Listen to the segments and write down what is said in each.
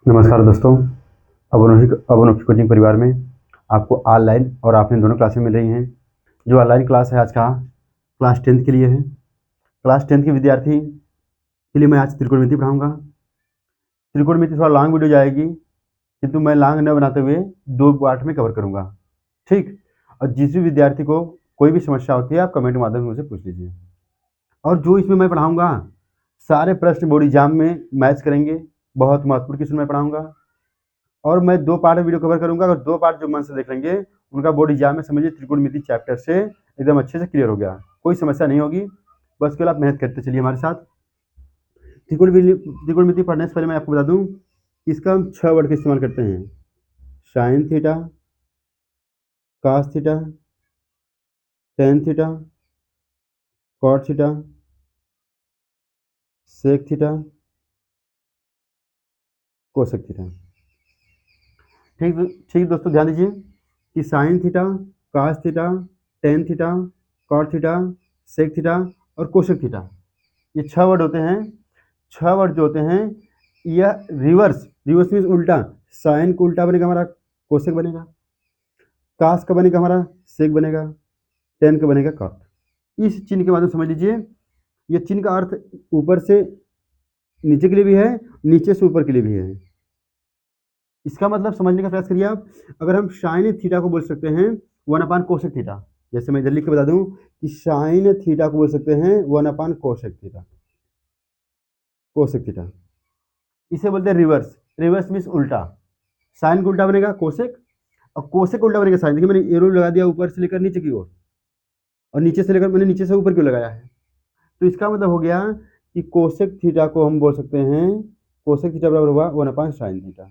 नमस्कार दोस्तों, अवनोखी कोचिंग परिवार में आपको ऑनलाइन और ऑफलाइन दोनों क्लासें मिल रही हैं। जो ऑनलाइन क्लास है आज का क्लास 10th के लिए है। क्लास 10th के विद्यार्थी के लिए मैं आज त्रिकोणमिति पढ़ाऊंगा। त्रिकोणमिति थोड़ा लॉन्ग वीडियो जाएगी, किंतु मैं लॉन्ग न बनाते हुए 2 पार्ट में कवर करूँगा, ठीक। और जिस भी विद्यार्थी को कोई भी समस्या होती है आप कमेंट के माध्यम से मुझसे पूछ लीजिए। और जो इसमें मैं पढ़ाऊँगा सारे प्रश्न बोर्ड एग्जाम में मैच करेंगे। बहुत महत्वपूर्ण क्वेश्चन मैं पढ़ाऊँगा और मैं 2 पार्ट में वीडियो कवर करूँगा। अगर 2 पार्ट जो मन से देख लेंगे उनका बोर्ड एग्जाम में समझिए त्रिकोणमिति चैप्टर से एकदम अच्छे से क्लियर हो गया, कोई समस्या नहीं होगी। बस केवल आप मेहनत करते चलिए हमारे साथ। त्रिकोणमिति पढ़ने से पहले मैं आपको बता दूं कि इसका हम 6 वर्ड का इस्तेमाल करते हैं। Sine theta, cos theta, tan theta, cot theta, sec theta, cosec theta. ठीक दोस्तों, ध्यान दीजिए कि sine theta, cos theta, tan theta, cot theta, sec theta और कोसेक थीटा, ये 6 वर्ड होते हैं। 6 वर्ड जो होते हैं यह रिवर्स मीन्स उल्टा। साइन को उल्टा बनेगा हमारा कोसेक बनेगा, कास का बनेगा हमारा सेक बनेगा, टेन का बनेगा कॉट। इस चिन्ह के माध्यम समझ लीजिए, ये चिन्ह का अर्थ ऊपर से नीचे के लिए भी है, नीचे से ऊपर के लिए भी है। इसका मतलब समझने का प्रयास करिए आप। अगर हम साइन थीटा को बोल सकते हैं 1/कोसेक थीटा, जैसे मैं इधर लिख के बता दूं कि साइन थीटा को बोल सकते हैं 1/कोसेक थीटा, कोसेक थीटा। इसे बोलते हैं रिवर्स मीन्स उल्टा। साइन को उल्टा बनेगा कोसेक और कोसेक उल्टा बनेगा साइन। देखिए मैंने एरो लगा दिया ऊपर से लेकर नीचे की ओर और नीचे से लेकर मैंने नीचे से ऊपर क्यों लगाया है। तो इसका मतलब हो गया कि कोसेक थीटा को हम बोल सकते हैं, कोसेक थीटा बराबर हुआ 1/साइन थीटा,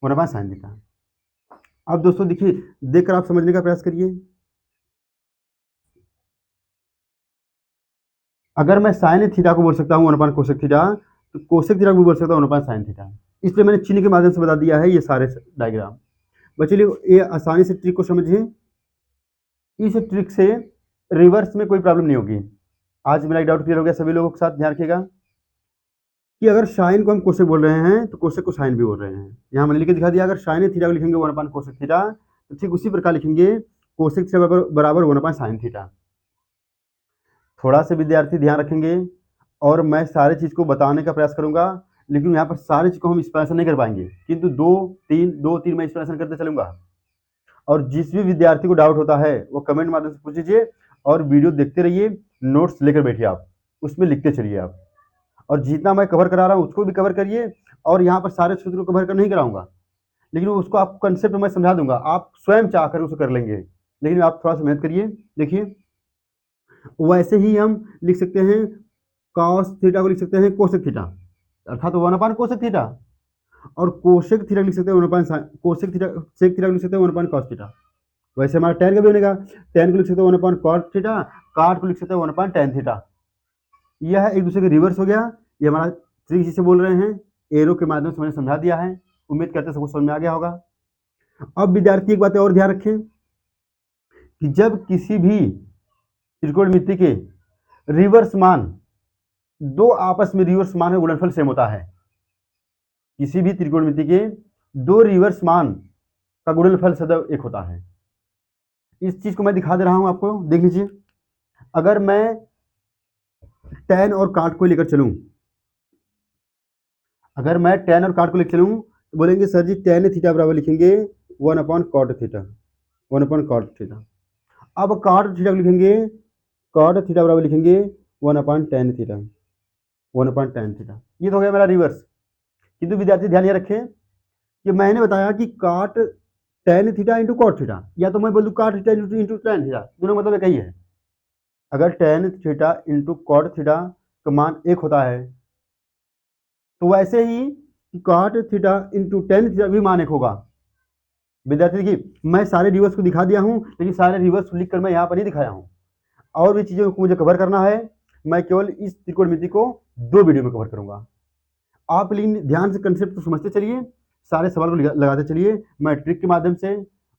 1/साइन थीटा। अब दोस्तों देखिए, देखकर आप समझने का प्रयास करिए। अगर मैं साइन थीटा को बोल सकता हूँ 1/कोसेक थीटा, तो कोसेक थीटा को भी बोल सकता हूँ 1/साइन थीटा। इसलिए मैंने चिन्ह के माध्यम से बता दिया है ये सारे डायग्राम। बच्चों ये आसानी से ट्रिक को समझिए। इस ट्रिक से रिवर्स में कोई प्रॉब्लम नहीं होगी। आज मेरा एक डाउट क्लियर हो गया सभी लोगों के साथ। ध्यान रखिएगा कि अगर साइन को हम कोसेक बोल रहे हैं तो कोसेक को साइन भी बोल रहे हैं। यहाँ मैंने लिख के दिखा दिया, अगर साइन थीटा को लिखेंगे 1/कोसेक थीटा तो ठीक उसी प्रकार लिखेंगे कोसेक थीटा बराबर 1/साइन थीटा। थोड़ा सा विद्यार्थी ध्यान रखेंगे और मैं सारी चीज़ को बताने का प्रयास करूंगा, लेकिन यहाँ पर सारी चीज़ को हम एक्सप्लेनेशन नहीं कर पाएंगे, किंतु दो तीन मैं एक्सप्लेनेशन करते चलूंगा। और जिस भी विद्यार्थी को डाउट होता है वो कमेंट माध्यम से पूछ लीजिए और वीडियो देखते रहिए, नोट्स लेकर बैठिए आप, उसमें लिखते चलिए आप। और जितना मैं कवर करा रहा हूँ उसको भी कवर करिए। और यहाँ पर सारे सूत्र को कवर कर नहीं कराऊंगा, लेकिन उसको आप कंसेप्ट मैं समझा दूंगा, आप स्वयं चाह कर उसे कर लेंगे, लेकिन आप थोड़ा सा मेहनत करिए। देखिए वैसे ही हम लिख सकते हैं कॉस थीटा को लिख सकते हैं कोसेक थीटा, अर्थात 1/कोसेक थीटा। और कोसेक थीटा लिख सकते हैं 1/साइन, कोसेक थीटा सेक थीटा लिख सकते हैं 1/कॉस थीटा। वैसे हमारा टेन का भी बनेगा, टेन को लिख सकते हैं 1/कॉट थीटा, काट को लिख सकते हैं 1/टेन थीटा। यह एक दूसरे के रिवर्स हो गया। ये हमारा ट्रिक जिसे बोल रहे हैं, एरो के माध्यम से मैंने समझा दिया है। उम्मीद करते हैं सबको समझ में आ गया होगा। अब विद्यार्थी एक बात और ध्यान रखें कि जब किसी भी त्रिकोणमिति के रिवर्स मान, दो आपस में रिवर्स मान का गुणनफल सेम होता है। किसी भी त्रिकोणमिति के दो रिवर्स मान का गुणनफल सदैव एक होता है। इस चीज को मैं दिखा दे रहा हूं आपको, देख लीजिए। अगर मैं टेन और काट को लेकर चलूं, अगर मैं टेन और काट को लेकर चलूं तो बोलेंगे सर जी टेन थीटा बराबर लिखेंगे 1/कॉट थीटा, 1/कॉट थीटा। अब कॉट थीटा को लिखेंगे, कॉट थीटा बराबर लिखेंगे 1/टेन थीटा, 1/टेन थीटा। ये तो हो गया मेरा रिवर्स। किंतु विद्यार्थी ध्यान ये रखें कि मैंने बताया कि cot tan theta into cot theta, या तो मैं बोल दूं cot theta into tan theta, दोनों मतलब एक ही है। अगर tan theta into cot theta का मान एक होता है तो वैसे ही cot theta into tan theta भी मान एक होगा। विद्यार्थी देखिए मैं सारे रिवर्स को दिखा दिया हूं, लेकिन सारे रिवर्स लिख कर मैं यहाँ पर नहीं दिखाया हूँ। और भी चीज़ों को मुझे कवर करना है। मैं केवल इस त्रिकोणमिति को 2 वीडियो में कवर करूंगा। आप लेकिन ध्यान से कंसेप्ट को समझते चलिए, सारे सवाल को लगाते चलिए। मैं ट्रिक के माध्यम से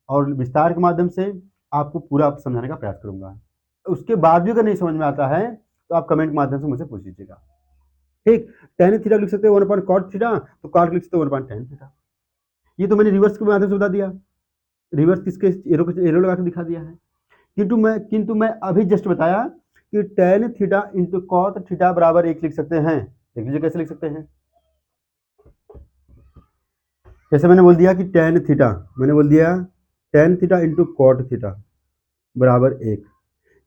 और विस्तार के माध्यम से आपको पूरा समझाने का प्रयास करूंगा। उसके बाद भी अगर नहीं समझ में आता है तो आप कमेंट के माध्यम से मुझसे पूछ लीजिएगा, ठीक। tan थीटा लिख सकते हैं 1 अपॉन cot थीटा, तो cot लिख सकते हैं 1 अपॉन tan थीटा। ये तो मैंने रिवर्स के माध्यम से बता दिया, रिवर्स किसके एरो लगा के दिखा दिया है। किंतु मैं अभी जस्ट बताया कि tan theta into cot theta बराबर 1 लिख सकते हैं। देख लीजिए कैसे लिख सकते हैं। जैसे मैंने बोल दिया कि tan थीटा, मैंने बोल दिया tan theta into cot theta बराबर 1।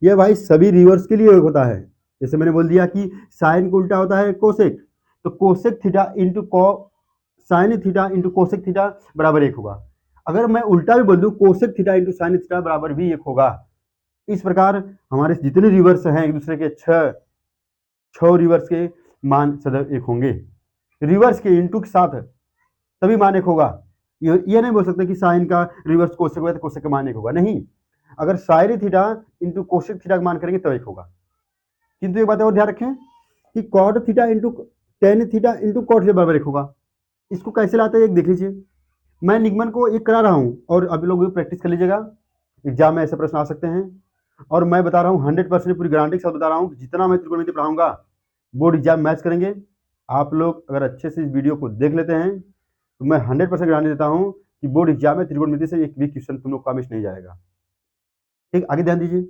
यह भाई सभी रिवर्स के लिए होता है। जैसे मैंने बोल दिया कि साइन को उल्टा होता है कोसेक, तो cosec theta into sine theta into cosec theta बराबर 1 होगा। अगर मैं उल्टा भी बोल दूं cosec theta into sine theta बराबर भी 1 होगा। इस प्रकार हमारे जितने रिवर्स हैं एक दूसरे के छह रिवर्स के मान सदैव 1 होंगे। रिवर्स के इंटू के साथ तभी मान 1 होगा। ये नहीं बोल सकते कि साइन का रिवर्स कोसेक होगा तो कोसेक का मान 1 होगा, नहीं। अगर sine theta into cosec theta का मान करेंगे तो 1 होगा। किंतु एक बात और ध्यान रखें कि cot theta into tan theta into cot theta बराबर 1 होगा। इसको कैसे लाते हैं एक देख लीजिए। मैं निगमन को एक करा रहा हूँ और अभी लोग प्रैक्टिस कर लीजिएगा, एग्जाम में ऐसे प्रश्न आ सकते हैं। और मैं बता रहा हूँ 100% पूरी गारंटी के साथ बता रहा हूँ, जितना मैं त्रिकोणमिति पढ़ाऊंगा बोर्ड एग्जाम मैच करेंगे। आप लोग अगर अच्छे से इस वीडियो को देख लेते हैं तो मैं 100% गारंटी देता हूँ कि बोर्ड एग्जाम में त्रिकोणमिति से एक भी क्वेश्चन तुम लोग का मिस नहीं जाएगा। ठीक, आगे ध्यान दीजिए।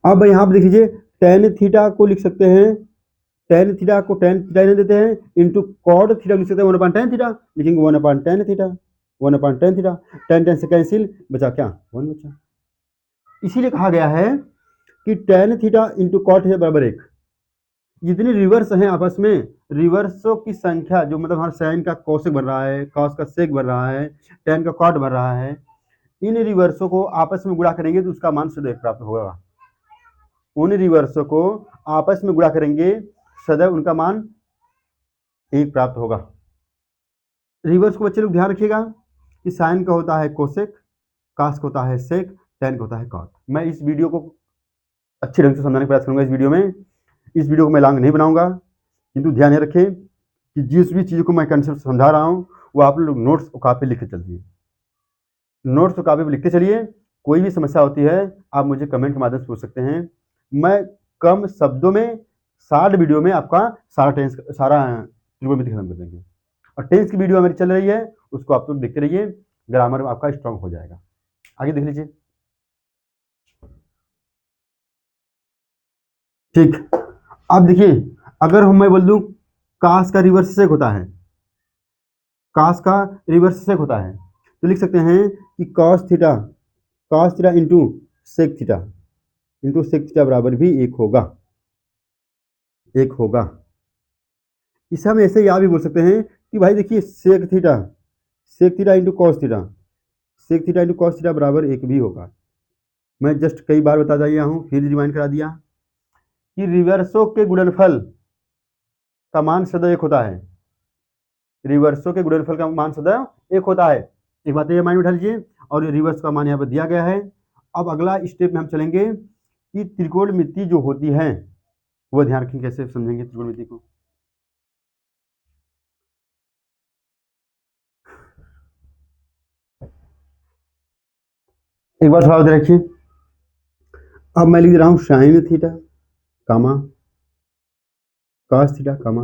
अब यहाँ पर देख लीजिए टेन थीटा को लिख सकते हैं, टेन थीटा को टेन थीटा नहीं देते हैं इंटू कॉट थीटा लिख सकते हैं 1 अपॉन टेन थीटा, लिखेंगे 1 upon tan theta, 1 upon tan theta. Tan tan से कैंसिल, बचा क्या 1 बचा। इसीलिए कहा गया है कि tan theta into cot theta बराबर 1। जितने रिवर्स हैं आपस में, रिवर्सों की संख्या जो मतलब हमारा साइन का कोसेक बन रहा है, कॉस का सेक बन रहा है, टेन का कॉट बन रहा है, इन रिवर्सों को आपस में गुणा करेंगे तो उसका मान सदैव प्राप्त होगा। उन रिवर्सों को आपस में गुणा करेंगे सदैव उनका मान 1 प्राप्त होगा। रिवर्स को बच्चे लोग ध्यान रखिएगा कि साइन का होता है कोसेक, कास का होता है सेक, टेन का होता है कॉट। मैं इस वीडियो को अच्छे ढंग से समझाने का प्रयास करूंगा। इस वीडियो को मैं लॉन्ग नहीं बनाऊंगा, किंतु ध्यान रखें कि जिस भी चीज़ को मैं कंसेप्ट समझा रहा हूँ वो आप लोग नोट्स और कॉपी लिख के चलिए, नोट्स और कॉपी पर लिखते चलिए। कोई भी समस्या होती है आप मुझे कमेंट के माध्यम से पूछ सकते हैं। मैं कम शब्दों में शार्ट वीडियो में आपका सारा त्रिकोणमिति खत्म कर देंगे। और टेंस की वीडियो हमारी चल रही है, उसको आप लोग देखते रहिए, ग्रामर में आपका स्ट्रांग हो जाएगा। आगे देख लीजिए। ठीक, अब देखिए अगर मैं बोल दूं कास का रिवर्स सेक होता है, कास का रिवर्स सेक होता है, तो लिख सकते हैं कि cos theta into sec theta बराबर भी 1 होगा। इसे हम ऐसे या भी बोल सकते हैं कि भाई देखिए sec theta into cos theta बराबर 1 भी होगा। मैं जस्ट कई बार बता दिया हूँ, फिर रिमाइंड करा दिया कि रिवर्सों के गुणनफल का मान सदैव 1 होता है। रिवर्सों के गुणनफल का मान सदैव 1 होता है। एक बात ये माइंड में उठा लीजिए, और रिवर्स का मान यहाँ पर दिया गया है। अब अगला स्टेप में हम चलेंगे कि त्रिकोणमिति जो होती है वो ध्यान रखें, कैसे समझेंगे त्रिकोणमिति को। एक बार थोड़ा ध्यान रखिए। अब मैं लिख रहा हूं साइन थीटा कामा कॉस थीटा कामा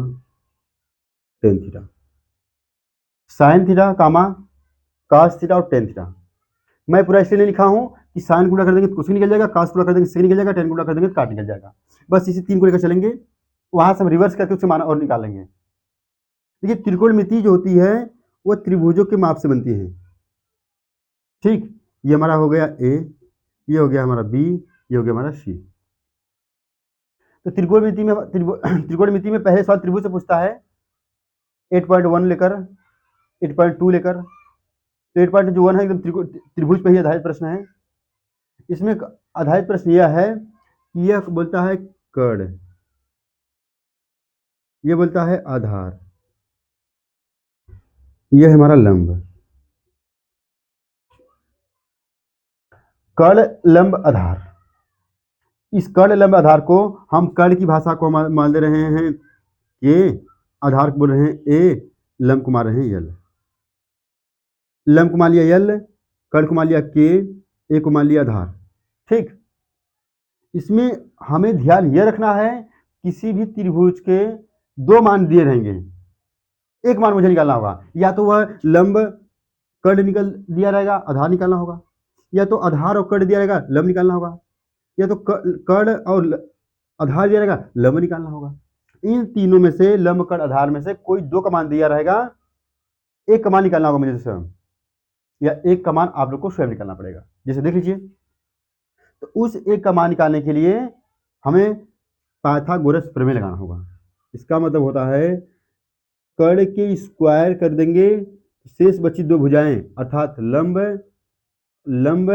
टेन थीटा, साइन थीटा कामा कॉस थीटा और टेन थीटा। मैं पूरा इसलिए नहीं लिखा हूं कि साइन गुणा कर देंगे तो कोसेक निकल जाएगा, कॉस गुणा कर देंगे सेक निकल जाएगा, टेन गुणा कर देंगे तो काट निकल जाएगा। बस इसी 3 को लेकर चलेंगे, वहां से हम रिवर्स करके उससे मान और निकालेंगे। देखिए त्रिकोणमिति जो होती है वो त्रिभुजों के माप से बनती है। ठीक, ये हमारा हो गया ए, ये हो गया हमारा बी, ये हो गया हमारा सी। तो त्रिकोणमिति में पहले सवाल त्रिभुज से पूछता है 8.1 लेकर 8.2 लेकर, तो 8.1 है एकदम त्रिभुज पर ही आधारित प्रश्न है। इसमें आधारित प्रश्न यह है कि यह बोलता है कर्ण, ये बोलता है आधार, यह है हमारा लंब। कर्ण लंब आधार, इस कर्ण लंब आधार को हम कर्ण की भाषा को मान ले रहे हैं के, आधार को बोल रहे हैं ए, लंब को मान रहे हैं यल। लंब को मान लिया यल, कर्ण को मान लिया के, ए को मान लिया आधार। ठीक, इसमें हमें ध्यान यह रखना है किसी भी त्रिभुज के दो मान दिए रहेंगे, एक मान मुझे निकालना होगा, या तो वह लंब कर्ण निकल दिया रहेगा, आधार निकालना होगा, या तो आधार और कर्ण दिया रहेगा, लंब निकालना होगा, या तो कर्ण और आधार दिया रहेगा, लंब निकालना होगा। इन तीनों में से, लंब कर्ण आधार में से कोई दो का मान दिया रहेगा, एक का मान निकालना होगा मुझे स्वयं, या एक का मान आप लोग को स्वयं निकालना पड़ेगा। जैसे देख लीजिए, तो उस एक का मान निकालने के लिए हमें पाइथागोरस प्रमेय लगाना होगा। इसका मतलब होता है कर्ण के स्क्वायर कर देंगे, शेष बची दो भुजाएं अर्थात लंब लंब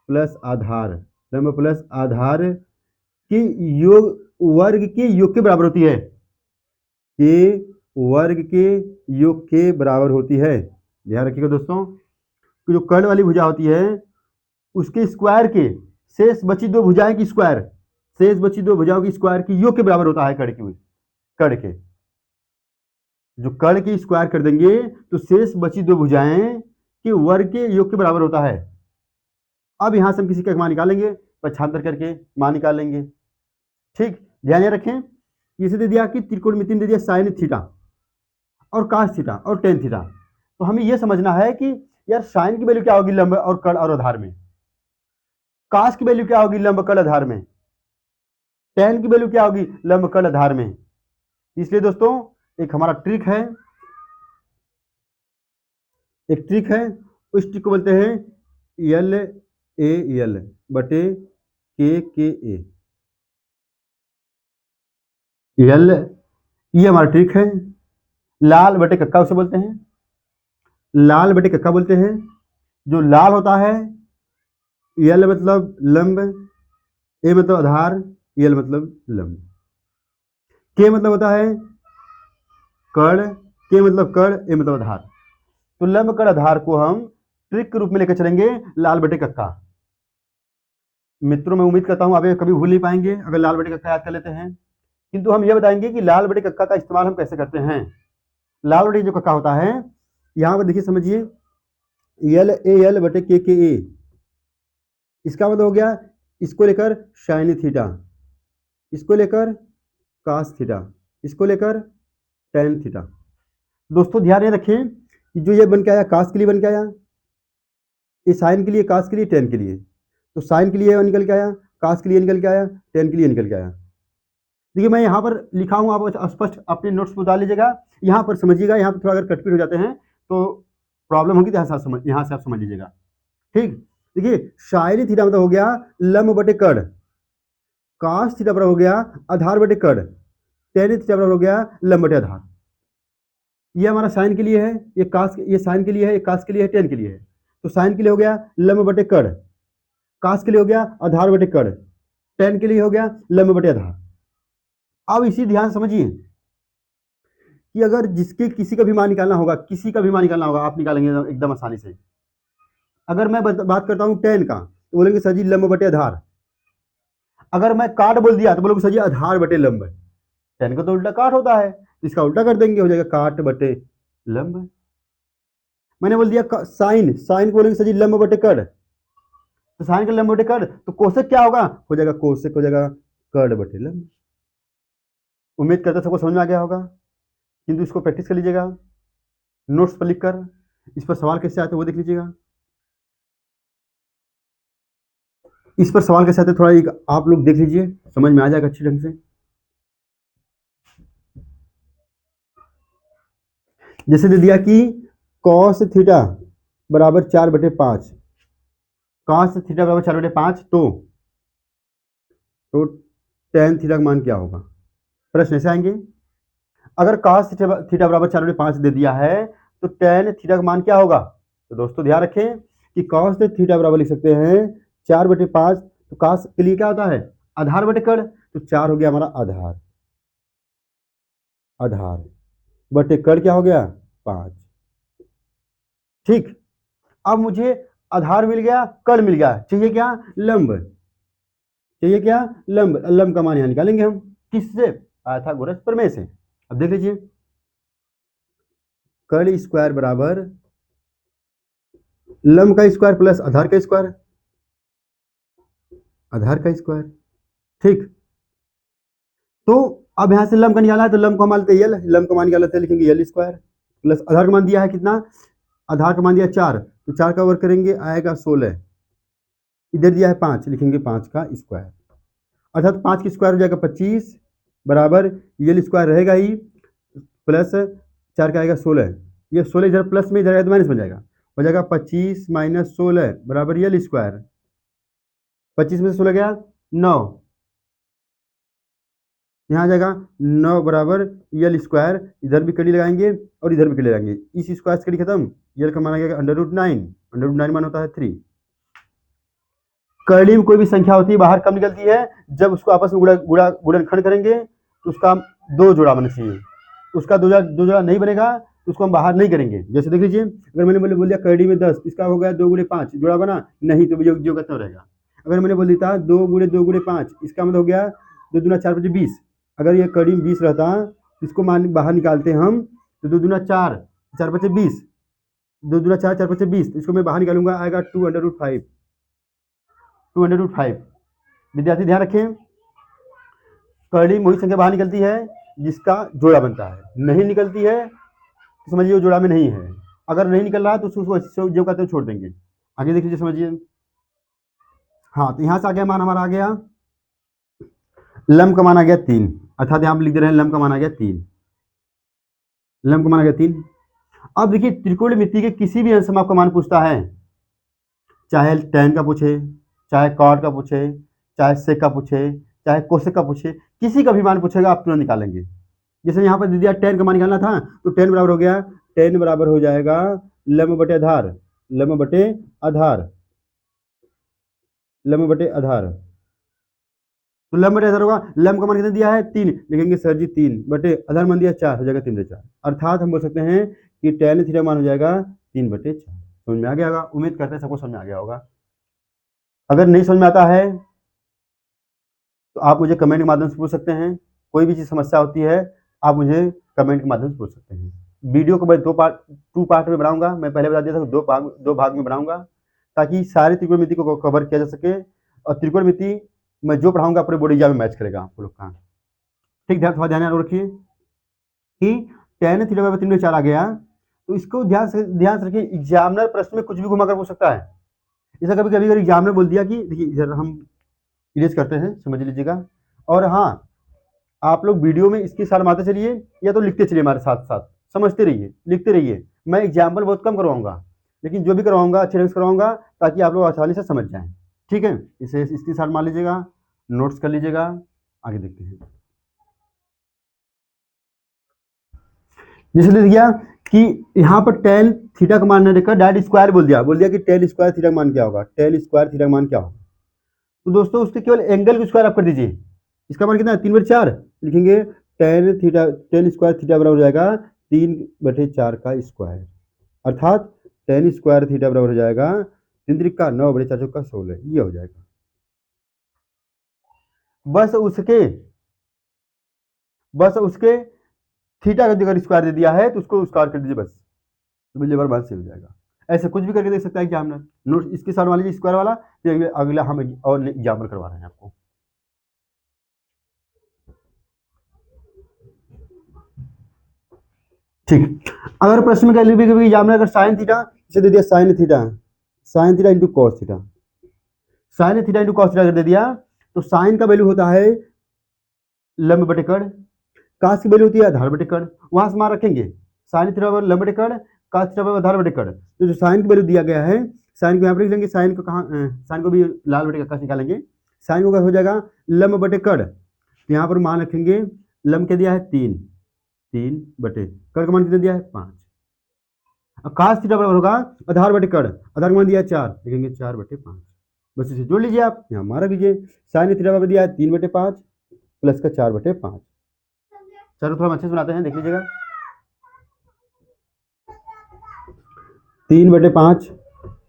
प्लस आधार, लंब प्लस आधार की योग वर्ग के योग के बराबर होती है, के वर्ग के योग के बराबर होती है। ध्यान रखिएगा दोस्तों, जो कर्ण वाली भुजा होती है उसके स्क्वायर के शेष बची दो भुजाएं की स्क्वायर, शेष बची दो भुजाओं की स्क्वायर की योग के बराबर होता है कर्ण के। जो कर्ण की स्क्वायर कर देंगे तो शेष बची दो भुजाएं के वर्ग के योग के बराबर होता है। अब यहां से हम किसी का मान निकालेंगे, पक्षांतर करके मान निकाल लेंगे। ठीक, ध्यान रखें, इसे दे दिया कि त्रिकोणमिति में दे दिया साइन थीटा और कास थीटा और टेन थीटा। तो हमें यह समझना है कि यार साइन की वैल्यू क्या होगी लंब और कर्ण और आधार में, कास की वैल्यू क्या होगी लंब कर्ण आधार में, टेन की वैल्यू क्या होगी लंब कर्ण आधार में। इसलिए दोस्तों एक हमारा ट्रिक है, एक ट्रिक है, उस ट्रिक को बोलते हैं एल ए एल बटे के ए। एल, ये हमारा ट्रिक है। लाल बटे कक्का उसे बोलते हैं, लाल बटे कक्का बोलते हैं। जो लाल होता है, एल मतलब लंब, ए मतलब आधार, एल मतलब लंब, के मतलब होता है कर्ण, के मतलब कर्ण, ए मतलब आधार। तो लंब कर्ण आधार को हम ट्रिक के रूप में लेकर चलेंगे लाल बटे कक्का। मित्रों मैं उम्मीद करता हूं आप कभी भूल नहीं पाएंगे अगर लाल बटे कक्का याद कर लेते हैं। किंतु हम यह बताएंगे कि लाल बटे कक्का का इस्तेमाल हम कैसे करते हैं। लाल बटे जो कक्का होता है, यहां पर देखिए समझिए, एल ए एल बटे के ए, इसका मतलब हो गया इसको लेकर साइन थीटा, इसको लेकर कास थीटा, इसको लेकर टेन थीटा। दोस्तों ध्यान ये रखें कि जो ये बन के आया कास के लिए बन के आया, ये साइन के लिए, कास के लिए, टेन के लिए। तो साइन के लिए निकल के आया, कास के लिए निकल के आया, टेन के लिए निकल के आया। देखिए मैं यहाँ पर लिखा हूँ, आप स्पष्ट अपने नोट्स में डाल लीजिएगा, यहाँ पर समझिएगा। यहाँ पर थोड़ा अगर कटपीट हो जाते हैं तो प्रॉब्लम होगी, तो यहाँ से आप समझ लीजिएगा। ठीक, देखिए साइन थीटा मतलब हो गया लंब बटे कर्ण, कास थीटा बराबर हो गया आधार बटे कर्ण, टेन थीटा बराबर हो गया लंब बटे आधार। ये हमारा साइन के लिए है, ये कास, ये साइन के लिए है, ये कास के लिए है, टेन के लिए है। तो साइन के लिए हो गया लंब बटे कर्ण, कास के लिए हो गया आधार बटे कर्ण, टेन के लिए हो गया लंब बटे आधार। अब इसी ध्यान समझिए कि अगर जिसके किसी का भी मान निकालना होगा, किसी का भी मान निकालना होगा, आप निकालेंगे एकदम आसानी से। अगर मैं बात करता हूं टेन का, तो बोलेंगे सर जी लंब बटे आधार। अगर मैं काट बोल दिया तो बोलोगे सर जी आधार बटे लंब। टेन का तो उल्टा काट होता है, इसका उल्टा कर देंगे, हो जाएगा काट बटे लंब। मैंने बोल दिया साइन, साइन को बोलेंगे सर जी लंब बटे कर्ण, तो साइन का लंब बटे कर्ण, तो कोसेक क्या होगा, हो जाएगा कोसेक हो जाएगा कर्ण बटे लंब। उम्मीद करते सबको समझ में आ गया होगा, किंतु इसको प्रैक्टिस कर लीजिएगा नोट्स पर लिखकर। इस पर सवाल कैसे आते हैं वो देख लीजिएगा, इस पर सवाल कैसे आते हैं थोड़ा एक आप लोग देख लीजिए, समझ में आ जाएगा अच्छी ढंग से। जैसे दे दिया कि कॉस थीटा बराबर 4/5, कॉस थीटा बराबर 4/5, तो टेन थीटा का मान क्या होगा। प्रश्न ऐसे आएंगे, अगर कॉस थीटा बराबर 4/5 दे दिया है तो टेन थीटा का मान क्या होगा। तो दोस्तों ध्यान रखें कि कॉस थीटा बराबर लिख सकते हैं 4/5, तो कॉस के लिए क्या होता है आधार बटे कर्ण, तो 4 हो गया हमारा आधार, आधार बटे कर्ण क्या हो गया 5। ठीक, अब मुझे आधार मिल गया, कर्ण मिल गया, चाहिए क्या लंब, चाहिए क्या लंब। लंब का मान यहां निकालेंगे हम, किससे, पाइथागोरस प्रमेय से। अब देख लीजिए, कर्ण स्क्वायर बराबर लंब का स्क्वायर प्लस आधार का स्क्वायर, आधार का स्क्वायर। ठीक, तो अब यहाँ से लम का निकाला है तो लम को हम मान लेते हैं यल, लम का मान निकाला है लिखेंगे यल स्क्वायर प्लस आधार का मान दिया है कितना, आधार का मान दिया 4, तो 4 का वर्ग करेंगे आएगा 16, इधर दिया है 5 लिखेंगे 5 का स्क्वायर, अर्थात 5 की स्क्वायर हो जाएगा 25 बराबर यल स्क्वायर रहेगा ही प्लस 4 का आएगा 16, ये 16 इधर प्लस में इधर आएगा तो माइनस बन जाएगा, हो जाएगा 25 माइनस 16 बराबर यल स्क्वायर, 25 में से 16 गया 9, यहाँ आ जाएगा 9 बराबर यल स्क्वायर, इधर भी कड़ी लगाएंगे और इधर भी कड़ी लगाएंगे, इस स्क्वायर से कड़ी खत्म, यल का मान आ गया √9 मान होता है 3। कड़ी में कोई भी संख्या होती है बाहर कम निकलती है, जब उसको आपस में गुणनखंड करेंगे तो उसका 2 जोड़ा बनना चाहिए, उसका दो जोड़ा नहीं बनेगा तो उसको हम बाहर नहीं करेंगे। जैसे देख लीजिए, अगर मैंने बोल दिया कड़ी में 10, इसका हो गया 2 × 5 जोड़ा बना नहीं, तो जो कितना रहेगा। अगर मैंने बोल दिया 2 × 2 × 5, इसका मतलब हो गया 2 दूना 4 × 20, अगर ये कड़ी में 20 रहता इसको मान बाहर निकालते हम तो 2 दूना 4, 4 × 20, 2 दूना 4, 4 × 20, इसको मैं बाहर निकालूंगा आएगा 2√5। विद्यार्थी ध्यान रखें, कड़ी में वही संख्या बाहर निकलती है जिसका जोड़ा बनता है, नहीं निकलती है तो समझिए वो जोड़ा में नहीं है, अगर नहीं निकल रहा तो उसको जो कहते हैं छोड़ देंगे। आगे देख लीजिए समझिए, हाँ तो यहाँ से आ गया मान हमारा आ गया लम का मान आ गया 3, अर्थात यहाँ पर लिख दे रहे हैं लम का मान आ गया 3, लम का मान आ गया 3। अब देखिए त्रिकोणमिति के किसी भी अंश में आपका मान पूछता है, चाहे tan का पूछे, चाहे cot का पूछे, चाहे sec का पूछे, चाहे cosec का पूछे, किसी का भी मान पूछेगा आप तुरंत निकालेंगे। जैसे यहाँ पर दे दिया tan का मान निकालना था तो tan बराबर हो गया, tan बराबर हो जाएगा लम बटे आधार, लम बटे आधार, लम बटे आधार, तो लम बटे आधार होगा, लम का मान कितना दिया है 3, लिखेंगे सर जी 3 बटे आधार मान दिया 4, हो जाएगा 3/4, अर्थात हम बोल सकते हैं कि tan थीटा मान हो जाएगा 3/4। समझ में आ गया होगा, उम्मीद करते हैं सबको समझ में आ गया होगा। अगर नहीं समझ में आता है तो आप मुझे कमेंट के माध्यम से पूछ सकते हैं, कोई भी चीज़ समस्या होती है आप मुझे कमेंट के माध्यम से पूछ सकते हैं। वीडियो को मैं 2 पार्ट में बनाऊंगा, मैं पहले बता दिया था 2 भाग में बनाऊंगा ताकि सारे त्रिकोणमिति को कवर किया जा सके, और त्रिकोणमिति मैं जो पढ़ाऊंगा पूरे बोर्ड एग्जाम में मैच करेगा आप लोग का। ठीक, थोड़ा ध्यान रखिए कि tan थीटा बराबर 3/4 आ गया, तो इसको ध्यान से रखिए, एग्जामिनर प्रश्न में कुछ भी घुमाकर पूछ सकता है। जैसा कभी कभी अगर एग्जामिनर बोल दिया कि देखिए इधर हम इरेज करते हैं, समझ लीजिएगा, और हाँ आप लोग वीडियो में इसके साथ मारते चलिए या तो लिखते चलिए हमारे साथ साथ, समझते रहिए, लिखते रहिए। मैं एग्जाम्पल बहुत कम करवाऊंगा, लेकिन जो भी करवाऊंगा अच्छे ढंग से करवाऊंगा ताकि आप लोग आसानी से समझ जाएं। ठीक है, इसे इसके साथ मार लीजिएगा, नोट्स कर लीजिएगा, आगे देखते हैं। जैसे लिख दिया कि यहाँ पर tan थीटा का मान नहीं देखा, डायरेक्ट स्क्वायर बोल दिया कि tan स्क्वायर थीटा का मान क्या होगा, tan स्क्वायर थीटा का मान क्या होगा। तो दोस्तों उसके केवल एंगल को स्क्वायर आप कर दीजिए, इसका मान कितना है 3/4, लिखेंगे tan स्क्वायर थीटा बराबर हो जाएगा 3/4 का स्क्वायर, अर्थात tan स्क्वायर थीटा बराबर हो जाएगा 3 त्रिका 9/4 चौका 16, ये हो जाएगा। बस उसके थीटा का अगर स्क्वायर दे दिया है तो उसको स्क्वायर कर दीजिए बस, तो बिल्कुल बात से हो जाएगा। ऐसे कुछ भी करके देख सकता है एग्जामिनर। नोट इसके साथ मान लीजिए स्क्वायर वाला, फिर अगला हम और एग्जाम्पल करवा रहे हैं आपको। ठीक, अगर प्रश्न में कभी एग्जामिनर अगर साइन थीटा इसे दे दिया, sine theta into cos theta, sine theta into cos theta अगर दे दिया तो साइन का वैल्यू होता है लंब बटे कड़, कास की वैल्यू होती है आधार बटे कड़, वहां से मान रखेंगे साइन थीटा बराबर लंब बटे कड़, कास थीटा बराबर आधार बटे कड़। तो जो साइन की वैल्यू दिया गया है, साइन को यहाँ पर लिख लेंगे, साइन को कहाँ, साइन को भी लाल बटे का निकालेंगे, साइन को हो जाएगा लंब बटे कड़, तो यहाँ पर मान रखेंगे लंब के दिया है 3 बटे कड़ का मान कितना दिया है 5, कास थीटा बराबर होगा आधार बटे कड़, आधार का मान दिया है 4, लिखेंगे 4/5, बस इसे जोड़ लीजिए आप, यहाँ मारा कीजिए, साइन थीटा बराबर दिया है 3/5 प्लस का 4/5। चलो थोड़ा अच्छे से बनाते हैं, देख लीजिएगा, 3/5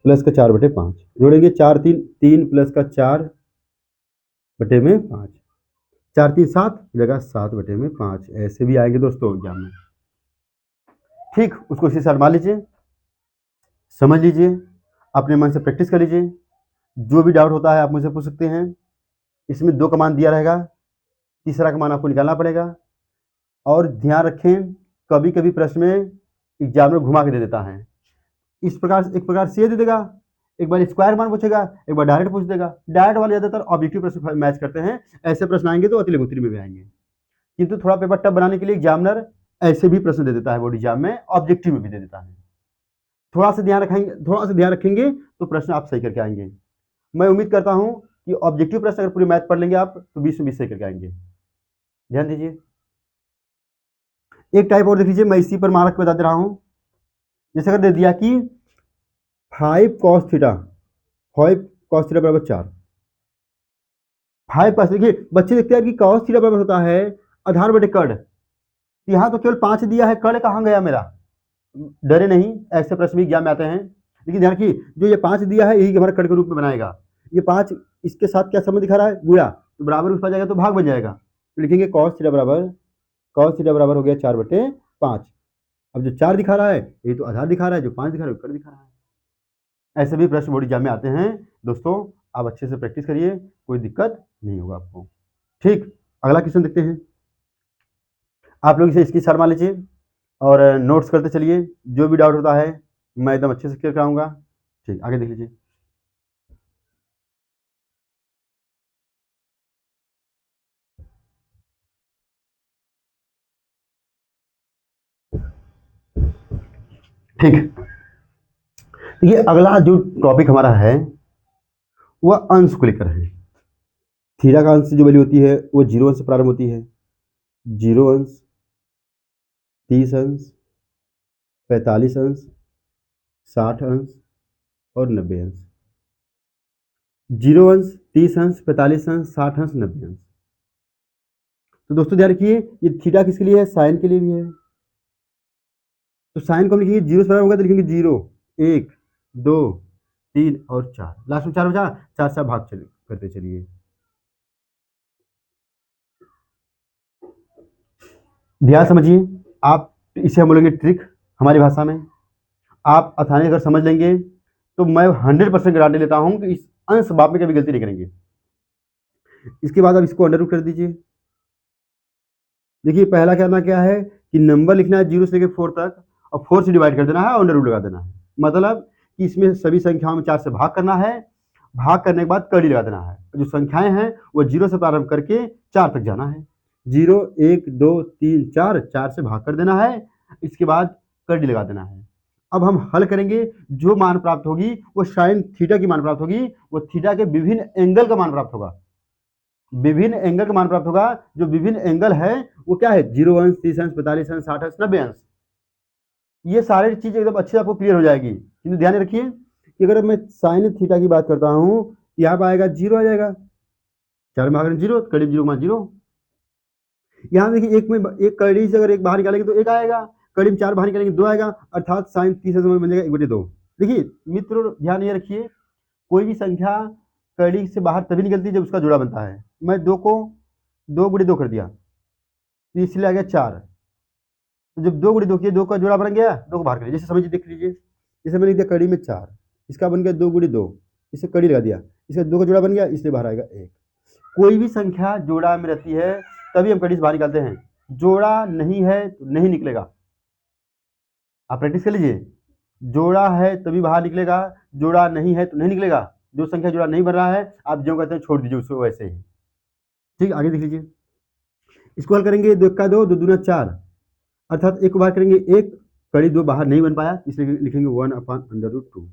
प्लस का 4/5 जोड़ेंगे, 3 प्लस का 4/5, 4 3 7 जगह 7/5, ऐसे भी आएंगे दोस्तों एग्जाम में। ठीक, उसको इसी साथ मान लीजिए, समझ लीजिए, अपने मन से प्रैक्टिस कर लीजिए, जो भी डाउट होता है आप मुझसे पूछ सकते हैं। इसमें 2 का मान दिया रहेगा, तीसरा का मान आपको निकालना पड़ेगा, और ध्यान रखें, कभी कभी प्रश्न में एग्जामिनर घुमा के दे देता है। इस प्रकार एक प्रकार से दे देगा, एक बार स्क्वायर मान पूछेगा, एक बार डायरेक्ट पूछ देगा। डायरेक्ट वाले ज्यादातर ऑब्जेक्टिव प्रश्न मैच करते हैं, ऐसे प्रश्न आएंगे तो अति लघुत्तरी में भी आएंगे। किंतु थोड़ा पेपर टफ बनाने के लिए एग्जामिनर ऐसे भी प्रश्न दे देता है, बोर्ड एग्जाम में ऑब्जेक्टिव में भी दे देता है। थोड़ा सा ध्यान रखेंगे तो प्रश्न आप सही करके आएंगे। मैं उम्मीद करता हूं कि ऑब्जेक्टिव प्रश्न अगर पूरी मैथ पढ़ लेंगे आप तो 20 में 20 सही करके आएंगे। ध्यान दीजिए। एक टाइप और देख लीजिए, मैं इसी पर मार्क बता दे रहा हूं। जैसे अगर दे दिया कि 5 cos थीटा, 5 cos थीटा बराबर 4। 5 cos, देखिए बच्चे देखते हैं कि cos थीटा बराबर होता है आधार बटे कर्ण, यहाँ तो केवल 5 दिया है, कर्ण कहाँ गया मेरा। डरे नहीं, ऐसे प्रश्न भी एग्जाम में आते हैं। लेकिन ध्यान रखिए, जो ये 5 दिया है यही हमारा कर्ण के रूप में बनाएगा। ये 5 इसके साथ क्या संबंध दिखा रहा है, गुणा, तो बराबर उस पर जाएगा तो भाग बन जाएगा। तो लिखेंगे cos थीटा बराबर हो गया 4/5। अब जो 4 दिखा रहा है ये तो आधार दिखा रहा है, जो 5 दिखा रहा है वो कर्ण दिखा रहा है। ऐसे भी प्रश्न बोर्ड एग्जाम में आते हैं। दोस्तों आप अच्छे से प्रैक्टिस करिए, कोई दिक्कत नहीं होगा आपको। ठीक, अगला क्वेश्चन देखते हैं। आप लोग इसे इसकी शर्मा मान लीजिए और नोट्स करते चलिए, जो भी डाउट होता है मैं एकदम अच्छे से क्लियर कराऊंगा। ठीक, आगे देख लीजिए। ठीक, ये अगला जो टॉपिक हमारा है वह अंश को लेकर है। थीटा का अंश जो वैल्यू होती है वो 0 अंश से प्रारंभ होती है। 0 अंश, 30 अंश, 45 अंश, 60 अंश और 90 अंश। 0 अंश, 30 अंश, 45 अंश, 60 अंश, 90 अंश। तो दोस्तों ध्यान रखिए, ये थीटा किसके लिए है, साइन के लिए भी है। तो साइन को हम लिखेंगे 0 से प्रारंभ होगा तो लिखेंगे 0, 1, 2, 3 और 4, लास्ट में 4 बचा, 4 से भाग करते चलिए। ध्यान समझिए, आप इसे हम बोलेंगे ट्रिक हमारी भाषा में। आप आसानी अगर समझ लेंगे तो मैं 100% गारंटी लेता हूं कि इस अंश भाग में कभी गलती नहीं करेंगे। इसके बाद आप इसको अंडर रूट कर दीजिए। देखिए पहला करना क्या है कि नंबर लिखना है 0 से लेकर 4 तक और 4 से डिवाइड कर देना है और अंडर रूट लगा देना है। मतलब कि इसमें सभी संख्याओं में 4 से भाग करना है, भाग करने के बाद कड़ी लगा देना है। जो संख्याएं हैं वो 0 से प्रारंभ करके 4 तक जाना है। 0, 1, 2, 3, 4, 4 से भाग कर देना है, इसके बाद कड़ी लगा देना है। अब हम हल करेंगे, जो मान प्राप्त होगी वो साइन थीटा की मान प्राप्त होगी, वो थीटा के विभिन्न एंगल का मान प्राप्त होगा। विभिन्न एंगल का मान प्राप्त होगा। जो विभिन्न एंगल है वो क्या है, 0 अंश, 30 अंश, 45 अंश, 60 अंश, 90 अंश। ये सारी चीज एकदम अच्छे से आपको क्लियर हो जाएगी। किंतु ध्यान रखिए कि अगर मैं साइन थीटा की बात करता हूं तो यहाँ पर आएगा 0 आ जाएगा, 4 में भाग 0, करीब 0 मान 0। यहाँ देखिए एक में एक कड़ी से अगर एक बाहर निकालेंगे तो एक आएगा, कड़ी में 4 बाहर निकालेंगे 2 आएगा, अर्थात साइन 30 बन जाएगा 1/2। देखिए मित्रों ध्यान ये रखिए, कोई भी संख्या कड़ी से बाहर तभी निकलती है जब उसका जोड़ा बनता है। मैं 2 को 2 × 2 कर दिया तो इसलिए आ गया 4। तो जब 2 × 2 किए, 2 का जोड़ा बन गया, 2 को बाहर कर लिया। जैसे समझिए देख लीजिए, जैसे मैंने दिया कड़ी में 4, इसका बन गया 2 × 2, इसे कड़ी लगा दिया, इसका 2 का जोड़ा बन गया, इसलिए बाहर आएगा 1। कोई भी संख्या जोड़ा में रहती है तभी हम कड़ी से बाहर निकालते हैं, जोड़ा नहीं है तो नहीं निकलेगा। आप प्रैक्टिस कर लीजिए, जोड़ा है तभी बाहर निकलेगा, जोड़ा नहीं है तो नहीं निकलेगा। जो संख्या जोड़ा नहीं बन रहा है आप जो कहते हैं छोड़ दीजिए उसको वैसे ही। ठीक, आगे देख लीजिए। इसको हल करेंगे, 2 का 2, 2 दूना 4, अर्थात एक को बाहर करेंगे 1, कड़ी 2 बाहर नहीं बन पाया इसलिए लिखेंगे 1/√2।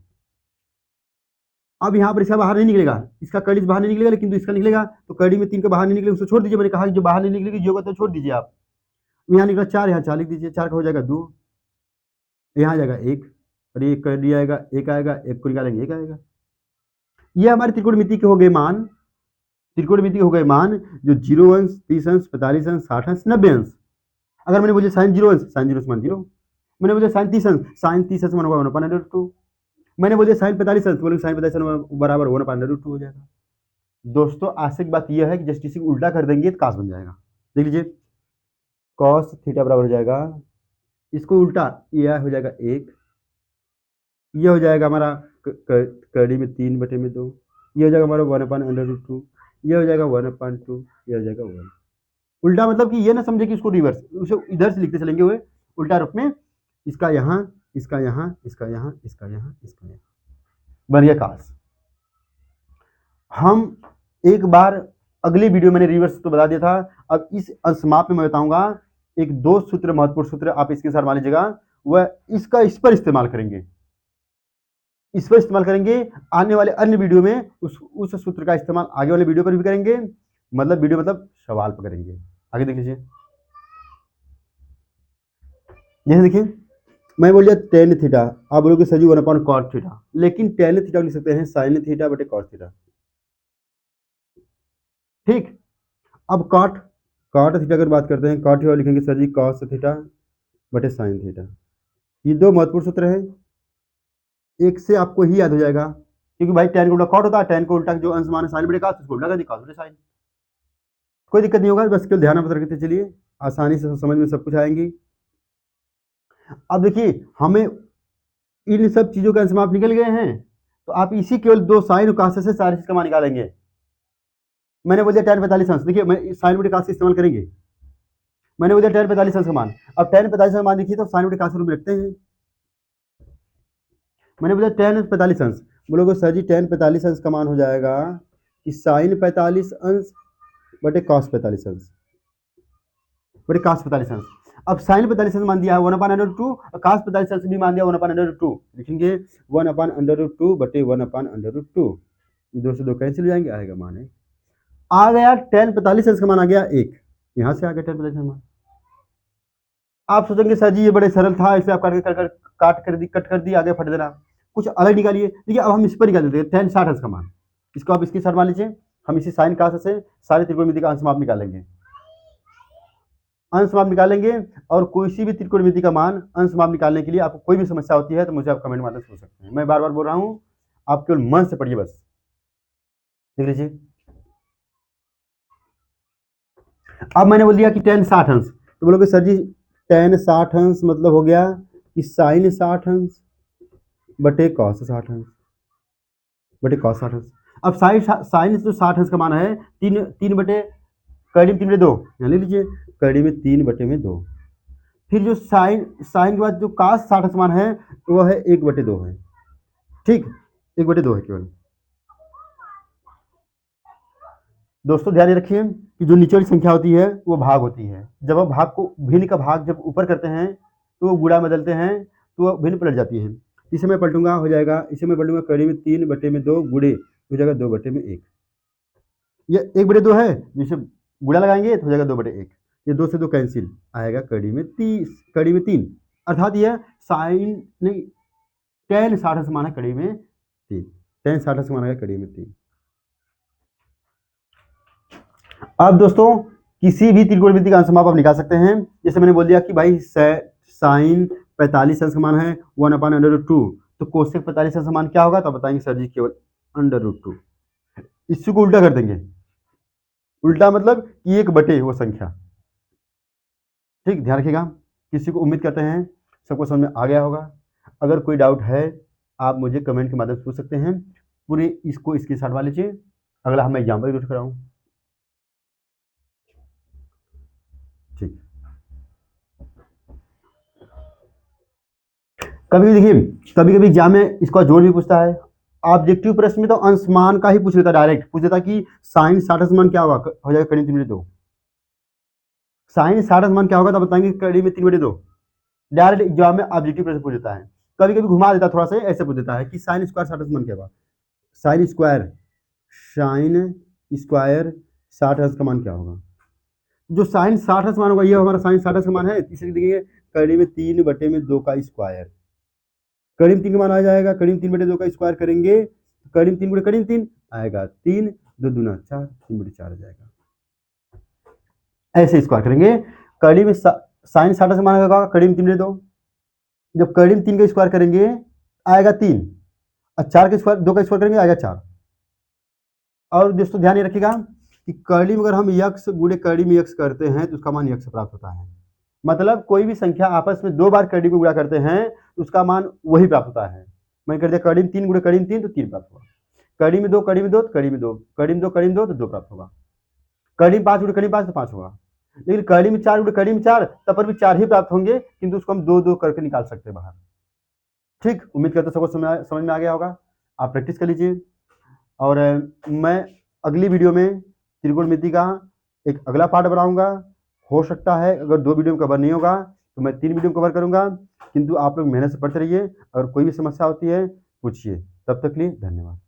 अब यहाँ पर इसका बाहर नहीं निकलेगा, इसका कड़ी से बाहर नहीं निकलेगा, लेकिन तो इसका निकलेगा। तो कड़ी में 3 का बाहर नहीं निकलेगा, उसको छोड़ दीजिए। मैंने कहा कि जो बाहर नहीं निकलेगी जो कहते हैं छोड़ दीजिए आप। यहाँ निकला 4, यहाँ 4 लिख दीजिए, 4 का हो जाएगा 2, यहाँ आ जाएगा 1 और ये कड़ी आएगा 1 आएगा, 1 को निकालेंगे 1 आएगा। ये हमारे त्रिकोणमिति के हो गए मान, त्रिकोणमिति हो गए मान जो 0 अंश, 30 अंश, 45 अंश, 60 अंश, 90 अंश। अगर मैंने बोले साइन 0 अंश, साइन 0 मान 0। मैंने बोले साइन 30 अंश, साइन 30 अंश मान होगा 1/√2। मैंने बोले साइन 45 अंश, बोले साइन 45 अंश बराबर 1/√2 हो जाएगा। दोस्तों आशा की बात यह है कि जस्ट इसी को उल्टा कर देंगे तो काश बन जाएगा। देख लीजिए, कॉस थीटा बराबर हो जाएगा, इसको उल्टा यह हो जाएगा 1, ये हो जाएगा हमारा कड़ी में 3/2, ये हो जाएगा हमारा 1/√2, ये हो जाएगा 1/2, ये हो जाएगा 1। उल्टा मतलब कि ये ना समझे कि इसको रिवर्स, उसे इधर से लिखते चलेंगे हुए उल्टा रूप में, इसका यहाँ, इसका यहाँ, इसका यहाँ, इसका यहाँ, इसका यहाँ, बन गया काश। हम एक बार अगले वीडियो मैंने रिवर्स तो बता दिया था, अब इस समाप्त में मैं बताऊंगा एक दो सूत्र, महत्वपूर्ण सूत्र आप इसके साथ मान लीजिएगा, वह इसका इस पर इस्तेमाल करेंगे, इस पर इस्तेमाल करेंगे। आने वाले अन्य वीडियो में उस सूत्र का इस्तेमाल आगे वाले वीडियो पर भी करेंगे, मतलब वीडियो मतलब सवाल पर करेंगे। आगे देख लीजिए, जैसे देखिए मैं बोल दिया टेन थीटा, आप बोलोगे सर जी 1/cos थीटा, लेकिन टेन थीटा लिख सकते हैं साइन थीटा बटे कॉस थीटा। ठीक, अब कॉट कॉट थीटा अगर बात करते हैं, कॉट थीटा लिखेंगे सर जी कॉस थीटा बटे साइन थीटा। ये दो महत्वपूर्ण सूत्र है, एक से आपको ही याद हो जाएगा, क्योंकि भाई टेन को उल्टा कॉट होता है, टेन को उल्टा जो अंश मान साइन बटे कॉस, उसको उल्टा कर दी कॉस बटे साइन। कोई दिक्कत नहीं होगा, बस केवल ध्यान में रखते चलिए, आसानी से समझ में सब कुछ आएंगी। अब देखिए हमें इन सब चीजों के अंश आप निकल गए हैं, तो आप इसी केवल दो साइन और कास से सारी चीज का मान निकालेंगे। मैंने बोल दिया tan 45 अंश, देखिए मैं साइन बटे कास का इस्तेमाल करेंगे, मैंने बोल दिया tan 45 अंश का मान। अब tan 45 का मान देखिए तो साइन बटे कास के रूप में रखते हैं। मैंने बोला tan 45 अंश, बोलोगे सर जी tan 45 अंश का मान हो जाएगा कि साइन 45 अंश बटे कॉस 45 अंश बटे कॉस 45 अंश। अब साइन 45 अंश मान दिया है 1/√2, और कॉस 45 अंश भी मान दिया 1/√2, लिखेंगे 1/√2 बटे 1/√2, ये दो से दो कैंसिल हो जाएंगे, आएगा मान है, आ गया tan 45 अंश का मान आ गया 1, यहां से आ गया tan 45 का मान। आप सोचेंगे सर जी ये बड़े सरल था, इसे आप कट कर दी आगे फट देना, कुछ अलग निकालिए। देखिए अब हम इस पर निकाल देते हैं tan 60 अंश का मान, इसको आप इसके साथ मान लीजिए, हम इसी साइन कास से सारे त्रिकोणमिति का अंश माप निकालेंगे, अंश माप निकालेंगे, और कोई सी भी त्रिकोणमिति का मान अंश माप निकालने के लिए आपको कोई भी समस्या होती है तो मुझे आप कमेंट माध्यम से पूछ सकते हैं, मैं बार बार बोल रहा हूँ, आप केवल मन से पढ़िए बस। देख लीजिए, अब मैंने बोल दिया कि tan 60 अंश, तो बोलोगे सर जी tan 60 अंश मतलब हो गया कि साइन 60 अंश बटे कॉस 60 अंश बटे कॉस 60 अंश। अब साइन जो 60 अंश का मान है 3 बटे कड़ी में 3/2, यहाँ ले लीजिए कड़ी में 3/2, फिर जो साइन साइन के बाद जो कास 60 अंश मान है वो है 1/2 है, ठीक 1/2 है केवल। दोस्तों ध्यान रखिए कि जो नीचे वाली संख्या होती है वो भाग होती है, जब आप भाग को भिन्न का भाग जब ऊपर करते हैं तो वो गुणा बदलते हैं तो वो भिन्न पलट जाती है। इसे मैं पलटूंगा, हो जाएगा, इसे मैं पलटूंगा कड़ी में 3/2 गुणे हो जाएगा 2/1, ये 1/2 है, जिसे गुणा लगाएंगे तो हो जाएगा 2/1, ये 2 से 2 कैंसिल, आएगा कड़ी में 3, अर्थात यह साइन नहीं tan 60 से माना कड़ी में 3, tan 60 से माना कड़ी में 3। अब दोस्तों किसी भी त्रिकोणमिति का अंश माप आप निकाल सकते हैं, जैसे मैंने बोल दिया कि भाई साइन 45 अंश का मान है 1/√2, तो कोसेक 45 अंश का मान क्या होगा, तो बताएंगे सर जी केवल √2, इसी को उल्टा कर देंगे, उल्टा मतलब कि 1/, वो संख्या। ठीक, ध्यान रखिएगा, किसी को उम्मीद करते हैं सबको समझ में आ गया होगा, अगर कोई डाउट है आप मुझे कमेंट के माध्यम से पूछ सकते हैं, पूरे इसको इसके साथ मान लीजिए, अगला हम एग्जाम्पल यूज कराऊँ। ठीक, कभी देखिए कभी कभी एग्जाम में इसका जोड़ भी पूछता है, ऑब्जेक्टिव प्रश्न में तो अंशमान का ही पूछ लेता, डायरेक्ट पूछ लेता कि साइन 60 मान क्या होगा, हो जाएगा कड़ी में 3/2, साइन 60 मान क्या होगा तो बताएंगे कड़ी में 3/2, डायरेक्ट एग्जाम में ऑब्जेक्टिव प्रश्न पूछ लेता है। कभी कभी घुमा देता थोड़ा सा, ऐसे पूछ देता है कि साइन स्क्वायर 60 मान क्या होगा, साइन स्क्वायर 60 का मान क्या होगा, जो साइन 60 मान होगा ये हमारा साइन 60 का मान है, इसलिए देखिए कड़ी में 3/2 का स्क्वायर, कड़ी में 3 का मान आ जाएगा, कड़ी में 3/2 का स्क्वायर करेंगे तो कड़ी में 3 गुणे कड़ी में 3 आएगा, 3 2 दूना 4, 3/4 आ जाएगा, ऐसे स्क्वायर करेंगे। कड़ी में साइन 60 का मान होगा कड़ी में 3/2, जब कड़ी में 3 का स्क्वायर करेंगे आएगा 3, और 4 का स्क्वायर 2 का स्क्वायर करेंगे आएगा 4। और दोस्तों ध्यान रखिएगा कि कड़ी में अगर हम यक्स गुणे कड़ी में यक्स करते हैं तो उसका मान यक्स प्राप्त होता है, मतलब कोई भी संख्या आपस में 2 बार कड़ी को गुणा करते हैं तो उसका मान वही प्राप्त होता है। मैं कर दिया कड़ी में 3 गुणे कड़ी में 3 तो 3 प्राप्त हुआ, कड़ी में 2 कड़ी में 2 तो कड़ी में 2, कड़ी में 2 कड़ी में 2 तो 2 प्राप्त होगा, कड़ी में 5 गुणे कड़ी में 5 तो 5 होगा। लेकिन कड़ी में 4 कड़ी में 4 तब पर भी 4 ही प्राप्त होंगे, किंतु उसको हम 2-2 करके निकाल सकते हैं बाहर। ठीक, उम्मीद करता हूँ सबको समझ में आ गया होगा। आप प्रैक्टिस कर लीजिए और मैं अगली वीडियो में त्रिकोणमिति का एक अगला पार्ट बनाऊँगा। हो सकता है अगर 2 वीडियो में कवर नहीं होगा तो मैं 3 वीडियो में कवर करूँगा, किंतु आप लोग मेहनत से पढ़ते रहिए और कोई भी समस्या होती है पूछिए। तब तक के लिए धन्यवाद।